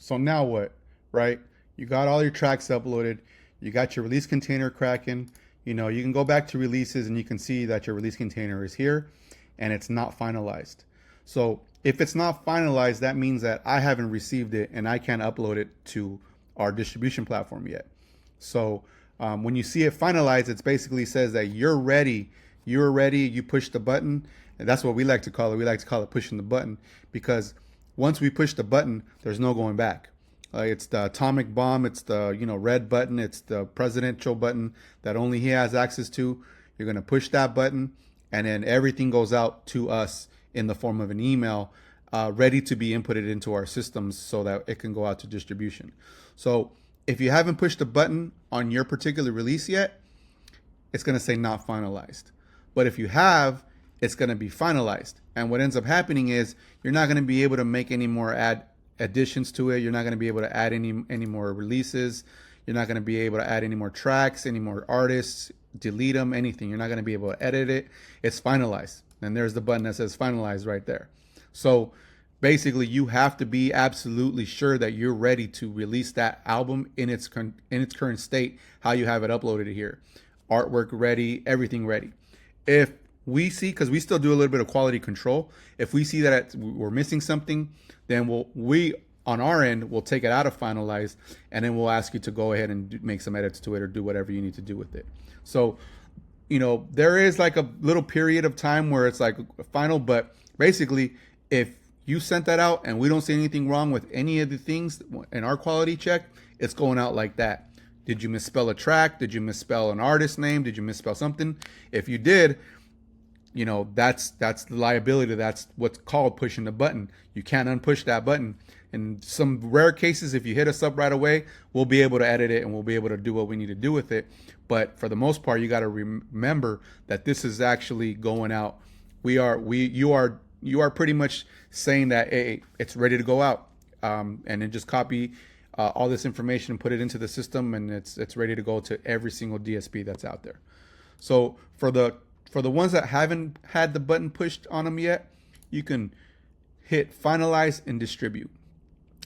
So now what, right? You got all your tracks uploaded. You got your release container cracking. You can go back to releases and you can see that your release container is here and it's not finalized. So if it's not finalized, that means that I haven't received it and I can't upload it to our distribution platform yet. So when you see it finalized, it basically says that you're ready. You're ready. You push the button. And that's what we like to call it. We like to call it pushing the button, because once we push the button, there's no going back. It's the atomic bomb. It's the red button. It's the presidential button that only he has access to. You're going to push that button, and then everything goes out to us in the form of an email, ready to be inputted into our systems so that it can go out to distribution. So if you haven't pushed the button on your particular release yet, it's going to say not finalized. But if you have, it's going to be finalized. And what ends up happening is you're not going to be able to make any more additions to it. You're not going to be able to add any more releases. You're not going to be able to add any more tracks, any more artists, delete them, anything. You're not going to be able to edit it. It's finalized. And there's the button that says finalize right there. So basically, you have to be absolutely sure that you're ready to release that album in its current state, how you have it uploaded here. Artwork ready, everything ready. If we see, because we still do a little bit of quality control, if we see that we're missing something, then we on our end will take it out of finalize, and then we'll ask you to go ahead and make some edits to it or do whatever you need to do with it. So there is like a little period of time where it's like final, but basically if you sent that out and we don't see anything wrong with any of the things in our quality check, it's going out like that. Did you misspell a track? Did you misspell an artist name? Did you misspell something? If you did, that's the liability. That's what's called pushing the button. You can't unpush that button. In some rare cases, if you hit us up right away, we'll be able to edit it and we'll be able to do what we need to do with it. But for the most part, you got to remember that this is actually going out. You are pretty much saying that, hey, it's ready to go out, and then just copy all this information and put it into the system, and it's ready to go to every single DSP that's out there. So for the ones that haven't had the button pushed on them yet, you can hit finalize and distribute,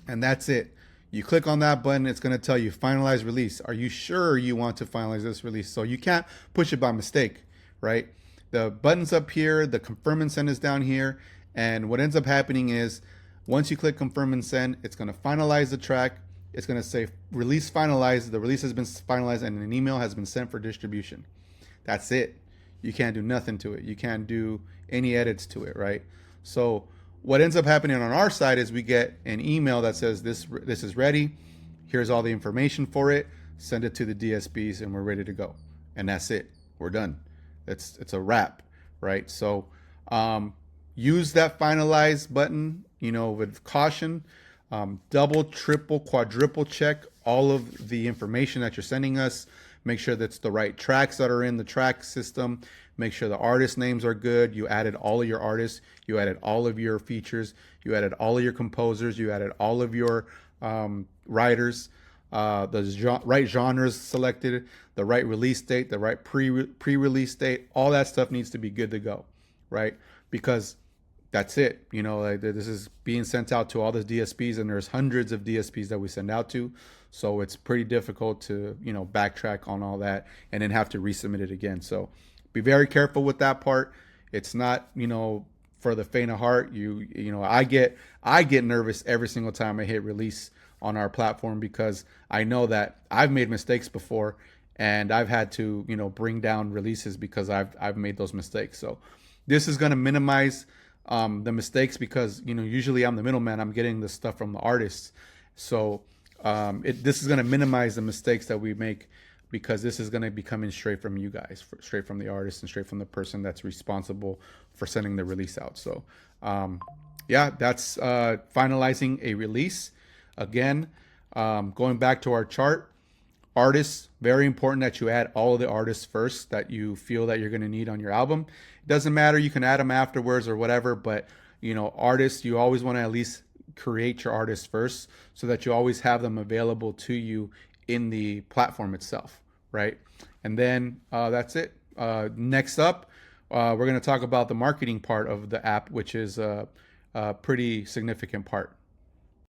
and that's it. You click on that button, it's going to tell you finalize release. Are you sure you want to finalize this release? So you can't push it by mistake, right? The button's up here, the confirm and send is down here, and what ends up happening is once you click confirm and send, it's going to finalize the track. It's going to say release finalized. The release has been finalized and an email has been sent for distribution. That's it. You can't do nothing to it. You can't do any edits to it, right? So what ends up happening on our side is we get an email that says this is ready. Here's all the information for it. Send it to the DSPs and we're ready to go. And that's it. We're done. It's a wrap, right? So use that finalize button, with caution. Double, triple, quadruple check all of the information that you're sending us. Make sure that's the right tracks that are in the track system. Make sure the artist names are good. You added all of your artists. You added all of your features. You added all of your composers. You added all of your writers. The right genres selected, the right release date, the right pre-release date. All that stuff needs to be good to go, right? Because that's it. This is being sent out to all the DSPs, and there's hundreds of DSPs that we send out to. So it's pretty difficult to, backtrack on all that and then have to resubmit it again. So be very careful with that part. It's not, for the faint of heart. I get nervous every single time I hit release on our platform, because I know that I've made mistakes before and I've had to, bring down releases because I've made those mistakes. So this is going to minimize the mistakes, because usually I'm the middleman. I'm getting the stuff from the artists, so this is going to minimize the mistakes that we make, because this is going to be coming straight from you guys, straight from the artist and straight from the person that's responsible for sending the release out. So that's finalizing a release. Again, going back to our chart, artists, very important that you add all of the artists first that you feel that you're going to need on your album. It doesn't matter, you can add them afterwards or whatever, but artists, you always want to at least create your artists first, so that you always have them available to you in the platform itself, right? And then that's it. Next up, we're going to talk about the marketing part of the app, which is a pretty significant part.